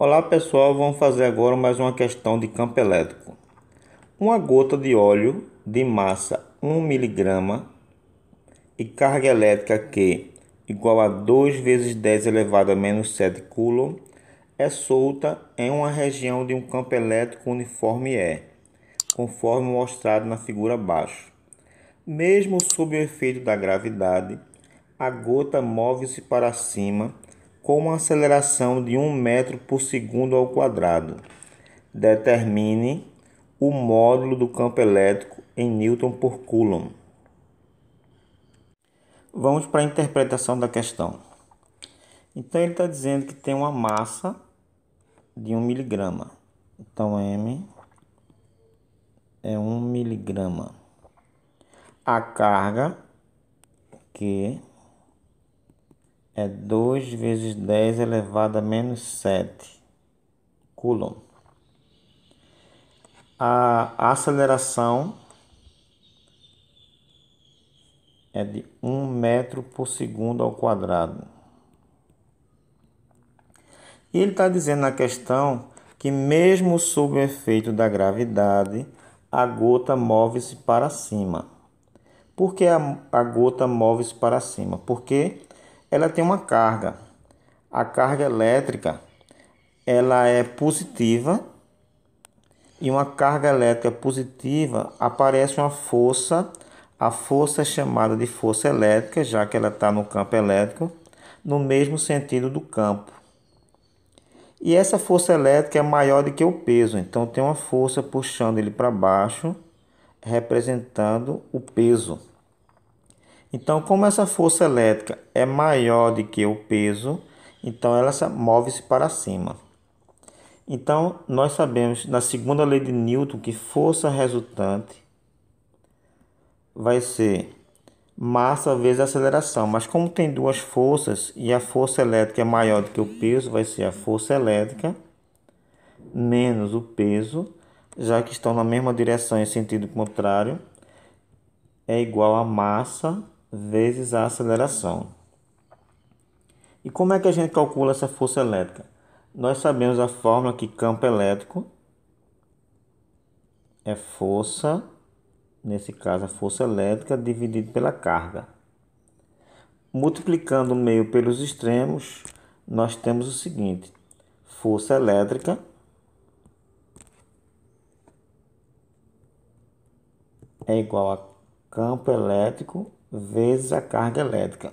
Olá pessoal, vamos fazer agora mais uma questão de campo elétrico. Uma gota de óleo de massa 1 miligrama e carga elétrica Q igual a 2 vezes 10 elevado a menos 7 coulomb é solta em uma região de um campo elétrico uniforme E, conforme mostrado na figura abaixo. Mesmo sob o efeito da gravidade, a gota move-se para cima com uma aceleração de 1 metro por segundo ao quadrado. Determine o módulo do campo elétrico em Newton por Coulomb. Vamos para a interpretação da questão. Então ele está dizendo que tem uma massa de 1 miligrama. Então M é 1 miligrama. A carga, que é 2 vezes 10 elevado a menos 7 coulomb. A aceleração é de 1 metro por segundo ao quadrado. E ele está dizendo na questão que mesmo sob o efeito da gravidade, a gota move-se para cima. Por que a gota move-se para cima? Porque ela tem uma carga. A carga elétrica ela é positiva, e uma carga elétrica positiva aparece uma força. A força é chamada de força elétrica, já que ela está no campo elétrico, no mesmo sentido do campo. E essa força elétrica é maior do que o peso, então tem uma força puxando ele para baixo, representando o peso. Então, como essa força elétrica é maior do que o peso, então ela move-se para cima. Então, nós sabemos na segunda lei de Newton que força resultante vai ser massa vezes aceleração. Mas como tem duas forças e a força elétrica é maior do que o peso, vai ser a força elétrica menos o peso, já que estão na mesma direção em sentido contrário, é igual a massa vezes a aceleração. E como é que a gente calcula essa força elétrica? Nós sabemos a fórmula que campo elétrico é força, nesse caso a força elétrica, dividido pela carga. Multiplicando o meio pelos extremos, nós temos o seguinte: força elétrica é igual a campo elétrico vezes a carga elétrica.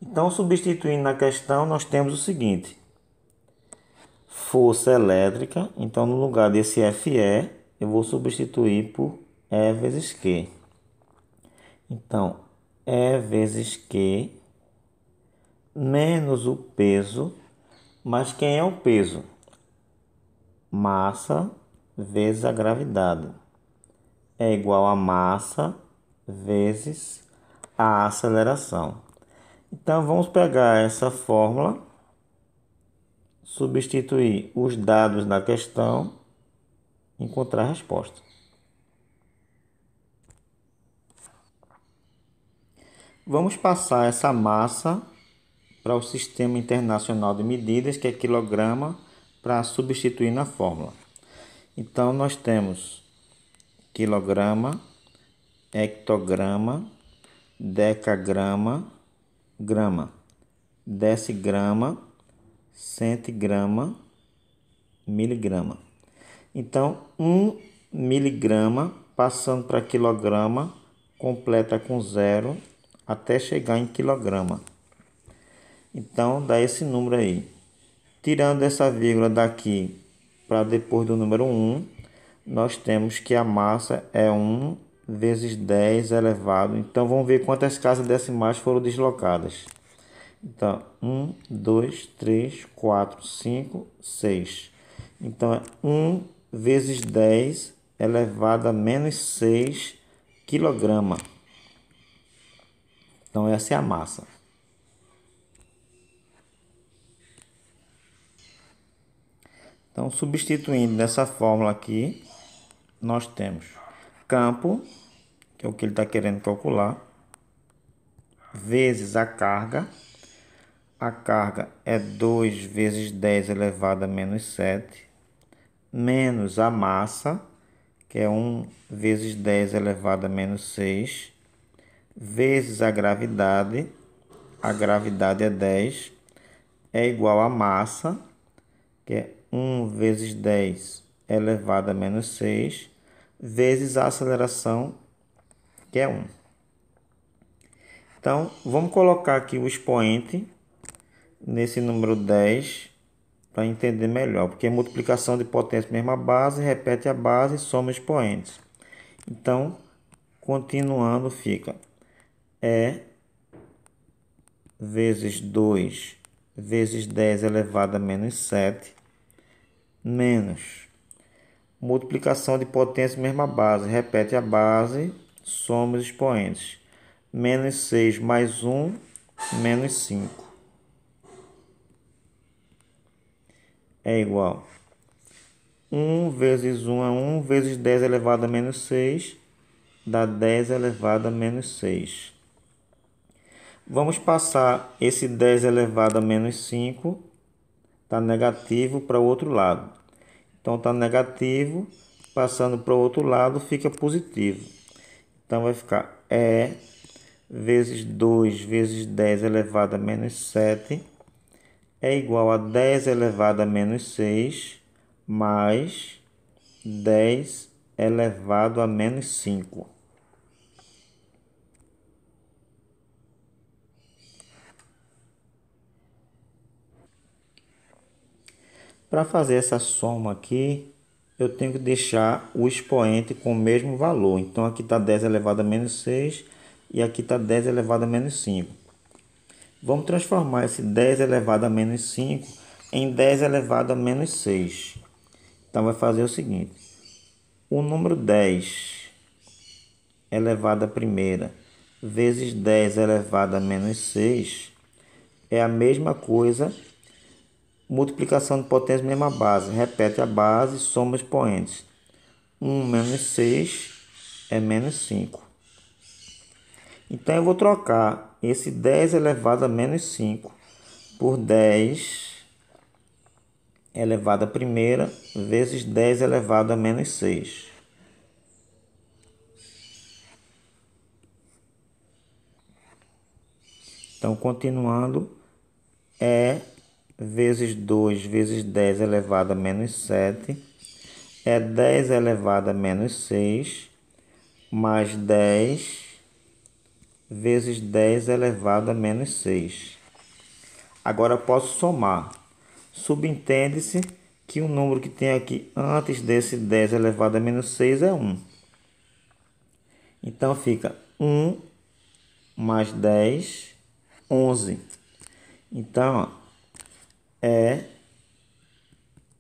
Então, substituindo na questão, nós temos o seguinte: força elétrica. Então, no lugar desse FE, eu vou substituir por E vezes Q. Então, E vezes Q menos o peso. Mas quem é o peso? Massa vezes a gravidade é igual a massa vezes a aceleração. Então, vamos pegar essa fórmula, substituir os dados da questão e encontrar a resposta. Vamos passar essa massa para o Sistema Internacional de Medidas, que é quilograma, para substituir na fórmula. Então, nós temos quilograma, hectograma, decagrama, grama, decigrama, centigrama, miligrama. Então, 1 miligrama passando para quilograma completa com zero até chegar em quilograma. Então, dá esse número aí. Tirando essa vírgula daqui para depois do número 1, nós temos que a massa é 1 vezes 10 elevado. Então, vamos ver quantas casas decimais foram deslocadas. Então, 1, 2, 3, 4, 5, 6. Então, é 1 vezes 10 elevado a menos 6 quilograma. Então, essa é a massa. Então, substituindo nessa fórmula aqui, nós temos campo, que é o que ele está querendo calcular, vezes a carga. a carga é 2 vezes 10 elevado a menos 7, menos a massa, que é 1 vezes 10 elevado a menos 6, vezes a gravidade é 10, é igual a massa, que é 1 vezes 10 elevado a menos 6, vezes a aceleração, que é 1. Então, vamos colocar aqui o expoente nesse número 10 para entender melhor, porque multiplicação de potência mesma base, repete a base, soma expoentes. Então, continuando, fica E vezes 2 vezes 10 elevado a menos 7, menos multiplicação de potência mesma base, repete a base, soma os expoentes. Menos 6 mais 1, menos 5. É igual. 1 vezes 1 é 1, vezes 10 elevado a menos 6, dá 10 elevado a menos 6. Vamos passar esse 10 elevado a menos 5, está negativo para o outro lado. Então, está negativo, passando para o outro lado, fica positivo. Então, vai ficar E vezes 2 vezes 10 elevado a menos 7 é igual a 10 elevado a menos 6 mais 10 elevado a menos 5. Para fazer essa soma aqui, eu tenho que deixar o expoente com o mesmo valor. Então, aqui está 10 elevado a menos 6 e aqui está 10 elevado a menos 5. Vamos transformar esse 10 elevado a menos 5 em 10 elevado a menos 6. Então, vai fazer o seguinte. O número 10 elevado a primeira vezes 10 elevado a menos 6 é a mesma coisa. Multiplicação de potência mesma base. Repete a base, soma expoentes. 1 menos 6 é menos 5. Então, eu vou trocar esse 10 elevado a menos 5 por 10 elevado a primeira vezes 10 elevado a menos 6. Então, continuando, vezes 2 vezes 10 elevado a menos 7 é 10 elevado a menos 6 mais 10 vezes 10 elevado a menos 6. Agora eu posso somar. Subentende-se que o número que tem aqui antes desse 10 elevado a menos 6 é 1. Então fica 1 mais 10, 11. Então,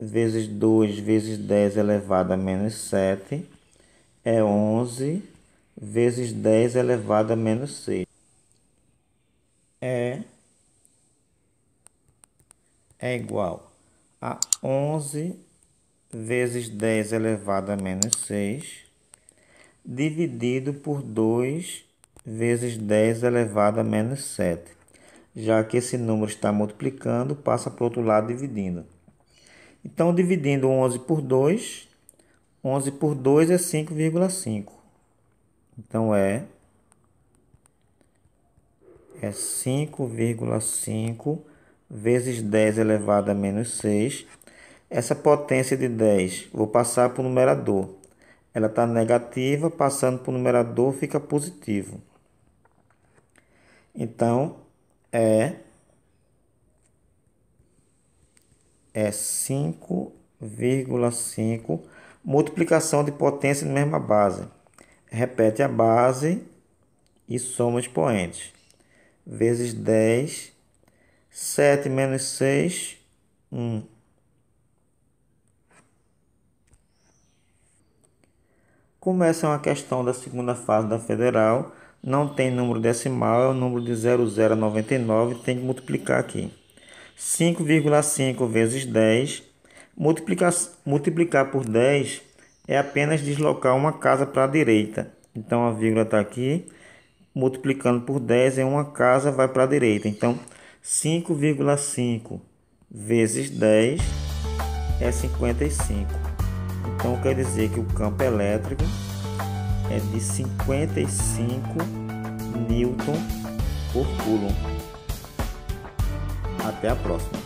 vezes 2 vezes 10 elevado a menos 7 é 11 vezes 10 elevado a menos 6. É igual a 11 vezes 10 elevado a menos 6 dividido por 2 vezes 10 elevado a menos 7. Já que esse número está multiplicando, passa para o outro lado dividindo. Então, dividindo 11 por 2, 11 por 2 é 5,5. Então, é 5,5 vezes 10 elevado a menos 6. Essa potência de 10, vou passar para o numerador. Ela está negativa, passando para o numerador fica positivo. Então, é 5,5 multiplicação de potência de mesma base. Repete a base e soma expoentes. Vezes 10, 7 menos 6, 1. Começa uma questão da segunda fase da federal. Não tem número decimal, é o número de 00 a 99, tem que multiplicar aqui. 5,5 vezes 10. Multiplicar por 10 é apenas deslocar uma casa para a direita. Então, a vírgula está aqui. Multiplicando por 10 em uma casa vai para a direita. Então, 5,5 vezes 10 é 55. Então quer dizer que o campo elétrico é de 55 newton por coulomb. Até a próxima.